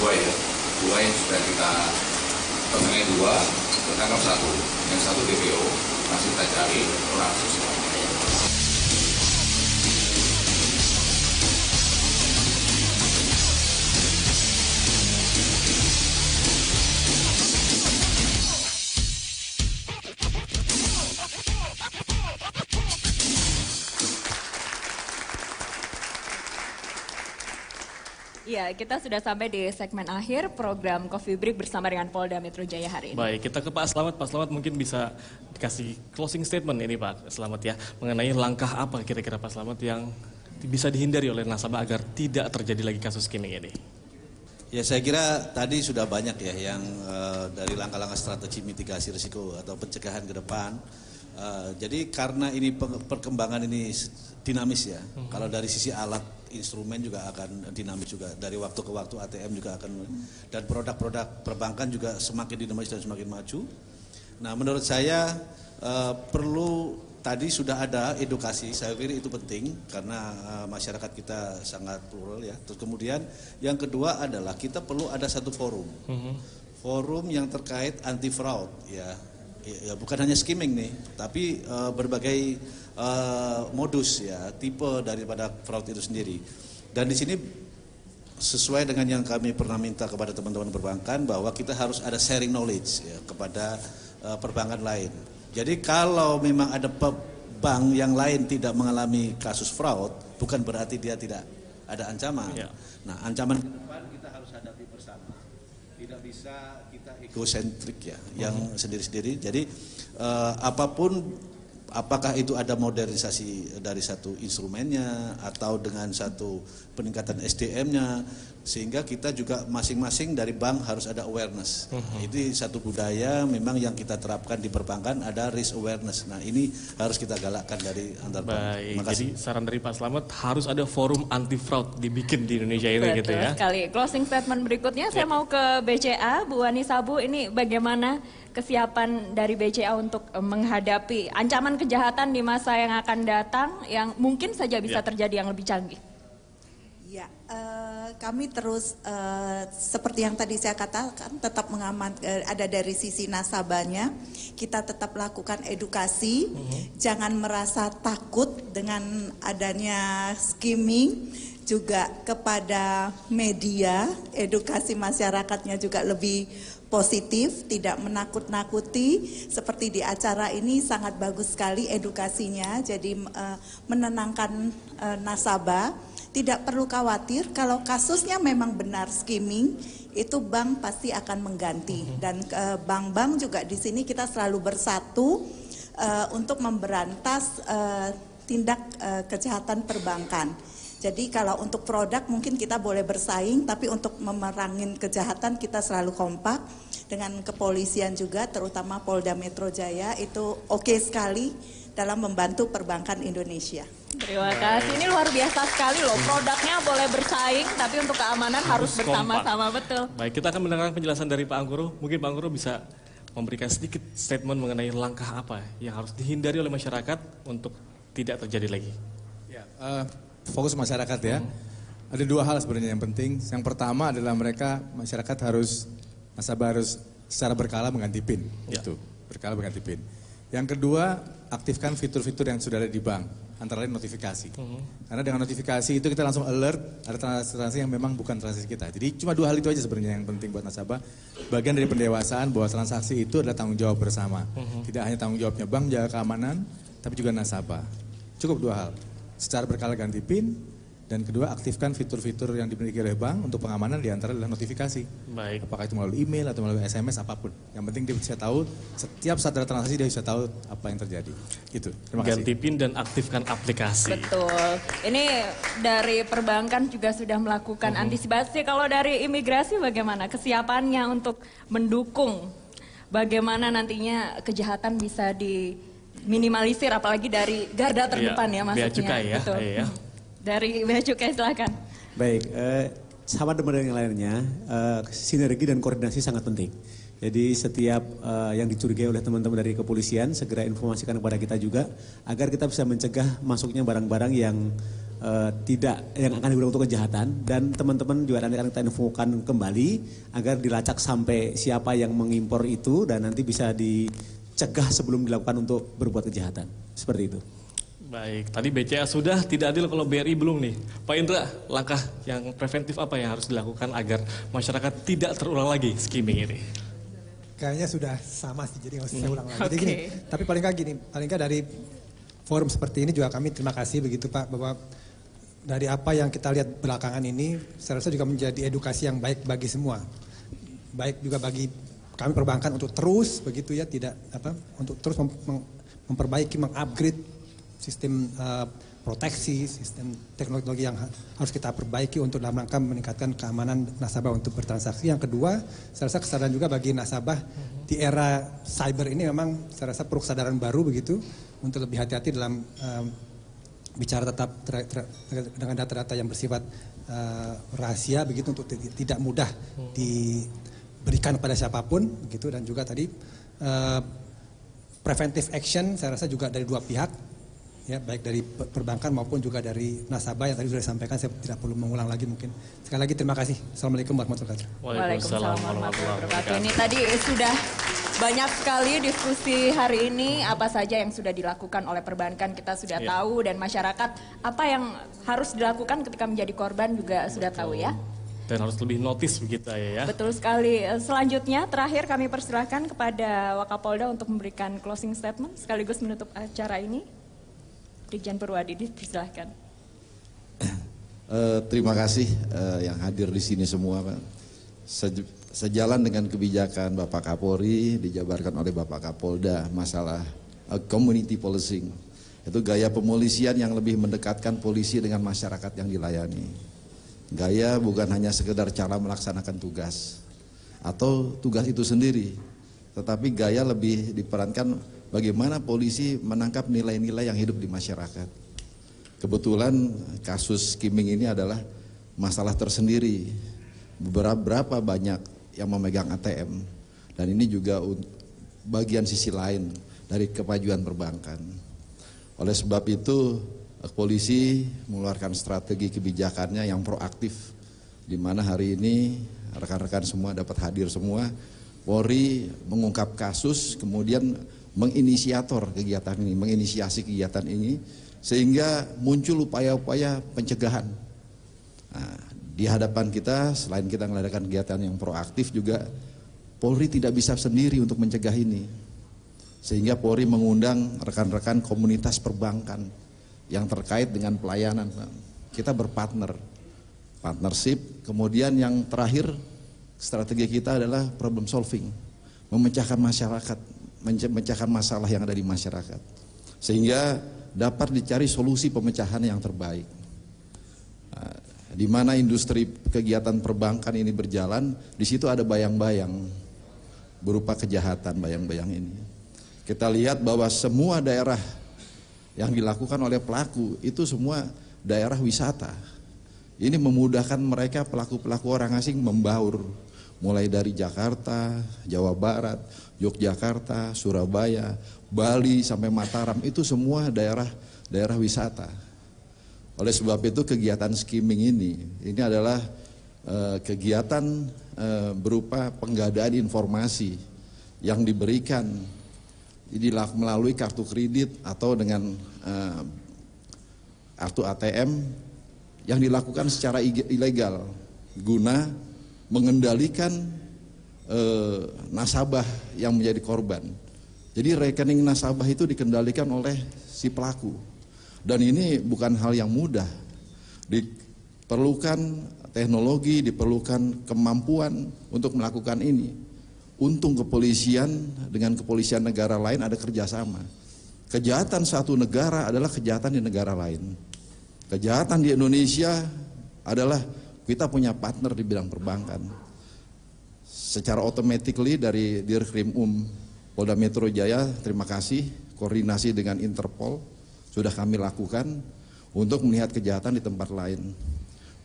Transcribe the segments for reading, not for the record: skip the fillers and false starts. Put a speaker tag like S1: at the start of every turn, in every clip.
S1: dua ya, dua yang sudah kita temukan, dua tertangkap satu, yang satu DPO masih kita cari orang sosial.
S2: Ya, kita sudah sampai di segmen akhir program Coffee Break bersama dengan Polda Metro Jaya hari ini.
S3: Baik, kita ke Pak Slamet. Pak Slamet mungkin bisa dikasih closing statement ini Pak Slamet ya, mengenai langkah apa kira-kira Pak Slamet yang bisa dihindari oleh nasabah agar tidak terjadi lagi kasus skimming ini.
S4: Ya saya kira tadi sudah banyak ya yang dari langkah-langkah strategi mitigasi risiko atau pencegahan ke depan. Jadi karena ini perkembangan ini dinamis ya, kalau dari sisi alat instrumen juga akan dinamis juga, dari waktu ke waktu ATM juga akan, dan produk-produk perbankan juga semakin dinamis dan semakin maju. Nah menurut saya perlu, tadi sudah ada edukasi, saya pikir itu penting karena masyarakat kita sangat plural ya. Terus kemudian yang kedua adalah kita perlu ada satu forum, forum yang terkait anti fraud ya. Ya bukan hanya skimming nih, tapi berbagai modus ya, tipe daripada fraud itu sendiri. Dan di sini sesuai dengan yang kami pernah minta kepada teman-teman perbankan bahwa kita harus ada sharing knowledge ya, kepada perbankan lain. Jadi kalau memang ada bank yang lain tidak mengalami kasus fraud, bukan berarti dia tidak ada ancaman. Ya. Nah ancaman ke depan kita harus hadapi bersama. Tidak bisa kita egosentrik ya, yang sendiri-sendiri. Jadi apapun, apakah itu ada modernisasi dari satu instrumennya atau dengan satu peningkatan SDM-nya, sehingga kita juga masing-masing dari bank harus ada awareness. Itu satu budaya memang yang kita terapkan di perbankan, ada risk awareness. Nah ini harus kita galakkan dari antar bank.
S3: Baik, jadi saran dari Pak Slamet harus ada forum anti fraud dibikin di Indonesia ini. Betul gitu ya.
S2: Sekali. Closing statement berikutnya saya mau ke BCA, Bu Wani Sabu, ini bagaimana kesiapan dari BCA untuk menghadapi ancaman kejahatan di masa yang akan datang yang mungkin saja bisa terjadi yang lebih canggih?
S5: Ya, kami terus seperti yang tadi saya katakan tetap ada dari sisi nasabahnya, kita tetap lakukan edukasi, jangan merasa takut dengan adanya skimming, juga kepada media, edukasi masyarakatnya juga lebih positif, tidak menakut-nakuti. Seperti di acara ini sangat bagus sekali edukasinya, jadi menenangkan nasabah. Tidak perlu khawatir, kalau kasusnya memang benar skimming, itu bank pasti akan mengganti. Dan bank-bank juga di sini kita selalu bersatu untuk memberantas tindak kejahatan perbankan. Jadi kalau untuk produk mungkin kita boleh bersaing, tapi untuk memerangin kejahatan kita selalu kompak. Dengan kepolisian juga, terutama Polda Metro Jaya, itu oke sekali dalam membantu perbankan Indonesia.
S2: Terima kasih, ini luar biasa sekali loh, produknya boleh bersaing tapi untuk keamanan harus bersama-sama, betul.
S3: Baik, kita akan mendengarkan penjelasan dari Pak Anggoro. Mungkin Pak Anggoro bisa memberikan sedikit statement mengenai langkah apa yang harus dihindari oleh masyarakat untuk tidak terjadi lagi.
S6: Ya, fokus masyarakat ya. Ada dua hal sebenarnya yang penting. Yang pertama adalah masyarakat nasabah harus secara berkala mengganti PIN. Itu, berkala mengganti PIN. Yang kedua, aktifkan fitur-fitur yang sudah ada di bank, antara lain notifikasi. Karena dengan notifikasi itu kita langsung alert, ada transaksi yang memang bukan transaksi kita. Jadi cuma dua hal itu aja sebenarnya yang penting buat nasabah. Bagian dari pendewasaan bahwa transaksi itu adalah tanggung jawab bersama. Tidak hanya tanggung jawabnya bank, jaga keamanan, tapi juga nasabah. Cukup dua hal, secara berkala ganti PIN, dan kedua aktifkan fitur-fitur yang dimiliki oleh bank untuk pengamanan, diantara adalah notifikasi.
S3: Baik.
S6: Apakah itu melalui email atau melalui SMS, apapun. Yang penting dia bisa tahu, setiap saat ada transaksi dia bisa tahu apa yang terjadi. Gitu. Terima kasih.
S3: Ganti PIN dan aktifkan aplikasi.
S2: Betul. Ini dari perbankan juga sudah melakukan antisipasi. Kalau dari imigrasi bagaimana kesiapannya untuk mendukung bagaimana nantinya kejahatan bisa diminimalisir, apalagi dari garda terdepan ya maksudnya.
S3: Bea Cukai ya.
S2: Betul.
S3: Iya.
S2: Dari Bea Cukai silakan.
S7: Baik, sama dengan yang lainnya, sinergi dan koordinasi sangat penting. Jadi setiap yang dicurigai oleh teman-teman dari kepolisian segera informasikan kepada kita juga, agar kita bisa mencegah masuknya barang-barang yang tidak yang akan digunakan untuk kejahatan, dan teman-teman juga nanti akan kita infokan kembali agar dilacak sampai siapa yang mengimpor itu dan nanti bisa dicegah sebelum dilakukan untuk berbuat kejahatan. Seperti itu.
S3: Baik, tadi BCA sudah, tidak adil kalau BRI belum nih. Pak Indra, langkah yang preventif apa yang harus dilakukan agar masyarakat tidak terulang lagi skimming ini?
S8: Kayaknya sudah sama sih, jadi nggak usah saya ulang lagi. Jadi gini, tapi paling nggak dari forum seperti ini juga kami terima kasih begitu Pak, bahwa dari apa yang kita lihat belakangan ini, saya rasa juga menjadi edukasi yang baik bagi semua. Baik juga bagi kami perbankan untuk terus begitu ya, untuk terus memperbaiki, mengupgrade sistem proteksi, sistem teknologi yang harus kita perbaiki untuk dalam rangka meningkatkan keamanan nasabah untuk bertransaksi. Yang kedua, saya rasa kesadaran juga bagi nasabah di era cyber ini memang saya rasa perlu kesadaran baru begitu untuk lebih hati-hati dalam bicara tetap dengan data-data yang bersifat rahasia begitu, untuk tidak mudah diberikan kepada siapapun begitu. Dan juga tadi preventive action saya rasa juga dari dua pihak ya, baik dari perbankan maupun juga dari nasabah yang tadi sudah disampaikan, saya tidak perlu mengulang lagi mungkin. Sekali lagi terima kasih. Assalamualaikum warahmatullahi wabarakatuh.
S2: Waalaikumsalam warahmatullahi wabarakatuh. Ini tadi sudah banyak sekali diskusi hari ini, apa saja yang sudah dilakukan oleh perbankan kita sudah tahu, dan masyarakat apa yang harus dilakukan ketika menjadi korban juga sudah tahu ya.
S3: Dan harus lebih notice begitu ya.
S2: Betul sekali. Selanjutnya terakhir kami persilahkan kepada Wakapolda untuk memberikan closing statement sekaligus menutup acara ini. Brigjen Purwadi, dipersilahkan.
S9: Terima kasih yang hadir di sini semua, Pak. Sejalan dengan kebijakan Bapak Kapolri dijabarkan oleh Bapak Kapolda masalah community policing, itu gaya pemolisian yang lebih mendekatkan polisi dengan masyarakat yang dilayani. Gaya bukan hanya sekedar cara melaksanakan tugas atau tugas itu sendiri, tetapi gaya lebih diperankan bagaimana polisi menangkap nilai-nilai yang hidup di masyarakat. Kebetulan kasus skimming ini adalah masalah tersendiri. Berapa banyak yang memegang ATM, dan ini juga bagian sisi lain dari kemajuan perbankan. Oleh sebab itu polisi mengeluarkan strategi kebijakannya yang proaktif, di mana hari ini rekan-rekan semua dapat hadir semua. Polri mengungkap kasus, kemudian menginisiator kegiatan ini, menginisiasi kegiatan ini, sehingga muncul upaya-upaya pencegahan. Nah, di hadapan kita, selain kita mengadakan kegiatan yang proaktif juga, Polri tidak bisa sendiri untuk mencegah ini. Sehingga Polri mengundang rekan-rekan komunitas perbankan yang terkait dengan pelayanan. Kita partnership. Kemudian yang terakhir, strategi kita adalah problem solving, memecahkan masyarakat, memecahkan masalah yang ada di masyarakat, sehingga dapat dicari solusi pemecahan yang terbaik. Di mana industri kegiatan perbankan ini berjalan, di situ ada bayang-bayang berupa kejahatan bayang-bayang ini. Kita lihat bahwa semua daerah yang dilakukan oleh pelaku itu semua daerah wisata. Ini memudahkan mereka, pelaku-pelaku orang asing membaur, mulai dari Jakarta, Jawa Barat, Yogyakarta, Surabaya, Bali sampai Mataram, itu semua daerah wisata. Oleh sebab itu kegiatan skimming ini adalah kegiatan berupa penggadaan informasi yang diberikan melalui kartu kredit atau dengan kartu ATM yang dilakukan secara ilegal guna mengendalikan nasabah yang menjadi korban. Jadi rekening nasabah itu dikendalikan oleh si pelaku. Dan ini bukan hal yang mudah, diperlukan teknologi, diperlukan kemampuan untuk melakukan ini. Untung kepolisian dengan kepolisian negara lain ada kerjasama. Kejahatan satu negara adalah kejahatan di negara lain. Kejahatan di Indonesia adalah kita punya partner di bidang perbankan. Secara automatically dari Dirkrim Polda Metro Jaya, terima kasih, koordinasi dengan Interpol sudah kami lakukan untuk melihat kejahatan di tempat lain.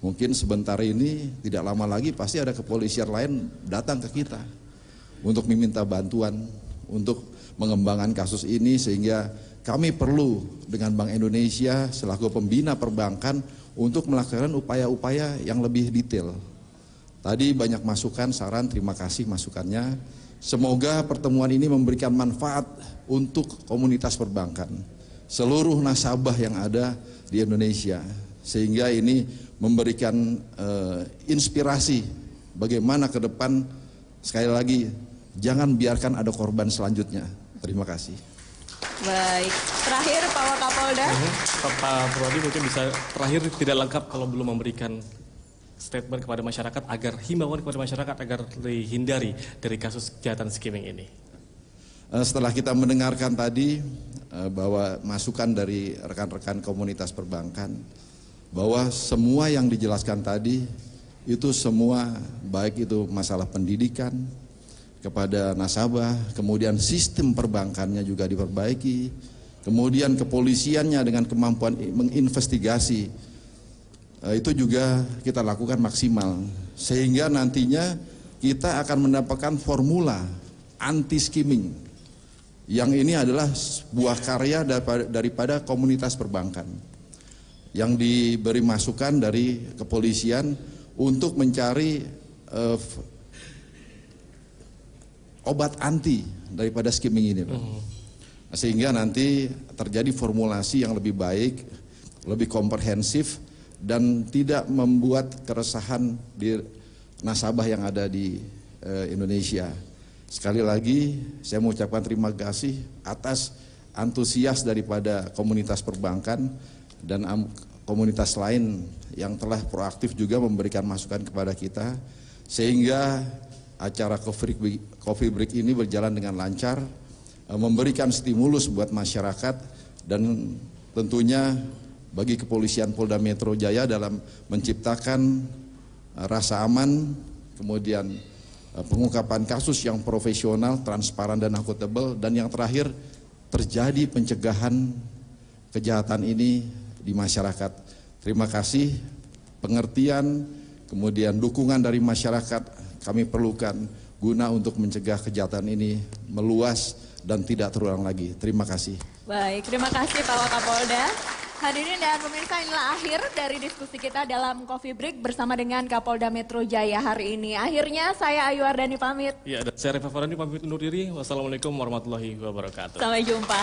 S9: Mungkin sebentar ini tidak lama lagi pasti ada kepolisian lain datang ke kita untuk meminta bantuan untuk mengembangkan kasus ini, sehingga kami perlu dengan Bank Indonesia selaku pembina perbankan untuk melakukan upaya-upaya yang lebih detail. Tadi banyak masukan, saran, terima kasih masukannya. Semoga pertemuan ini memberikan manfaat untuk komunitas perbankan, seluruh nasabah yang ada di Indonesia. Sehingga ini memberikan inspirasi bagaimana ke depan, sekali lagi, jangan biarkan ada korban selanjutnya. Terima kasih.
S2: Baik, terakhir Pak Wakapolda.
S3: Pak Purwadi mungkin bisa terakhir, tidak lengkap kalau belum memberikan statement kepada masyarakat agar himbauan kepada masyarakat agar dihindari dari kasus kejahatan skimming ini.
S9: Setelah kita mendengarkan tadi bahwa masukan dari rekan-rekan komunitas perbankan, bahwa semua yang dijelaskan tadi itu semua baik itu masalah pendidikan kepada nasabah, kemudian sistem perbankannya juga diperbaiki, kemudian kepolisiannya dengan kemampuan menginvestigasi, itu juga kita lakukan maksimal. Sehingga nantinya kita akan mendapatkan formula anti-skimming. Yang ini adalah sebuah karya daripada komunitas perbankan. Yang diberi masukan dari kepolisian untuk mencari obat anti daripada skimming ini, Pak. Sehingga nanti terjadi formulasi yang lebih baik, lebih komprehensif, dan tidak membuat keresahan di nasabah yang ada di Indonesia. Sekali lagi saya mengucapkan terima kasih atas antusias daripada komunitas perbankan dan komunitas lain yang telah proaktif juga memberikan masukan kepada kita, sehingga acara Coffee Break ini berjalan dengan lancar, memberikan stimulus buat masyarakat, dan tentunya bagi kepolisian Polda Metro Jaya dalam menciptakan rasa aman, kemudian pengungkapan kasus yang profesional, transparan dan akuntabel, dan yang terakhir terjadi pencegahan kejahatan ini di masyarakat. Terima kasih, pengertian, kemudian dukungan dari masyarakat kami perlukan guna untuk mencegah kejahatan ini meluas dan tidak terulang lagi. Terima kasih.
S2: Baik, terima kasih Pak Wakapolda. Hadirin dan pemirsa, inilah akhir dari diskusi kita dalam Coffee Break bersama dengan Kapolda Metro Jaya hari ini. Akhirnya saya Ayu Ardani pamit.
S3: Ya, dan saya Reva Farhandi pamit undur diri. Wassalamualaikum warahmatullahi wabarakatuh.
S2: Sampai jumpa.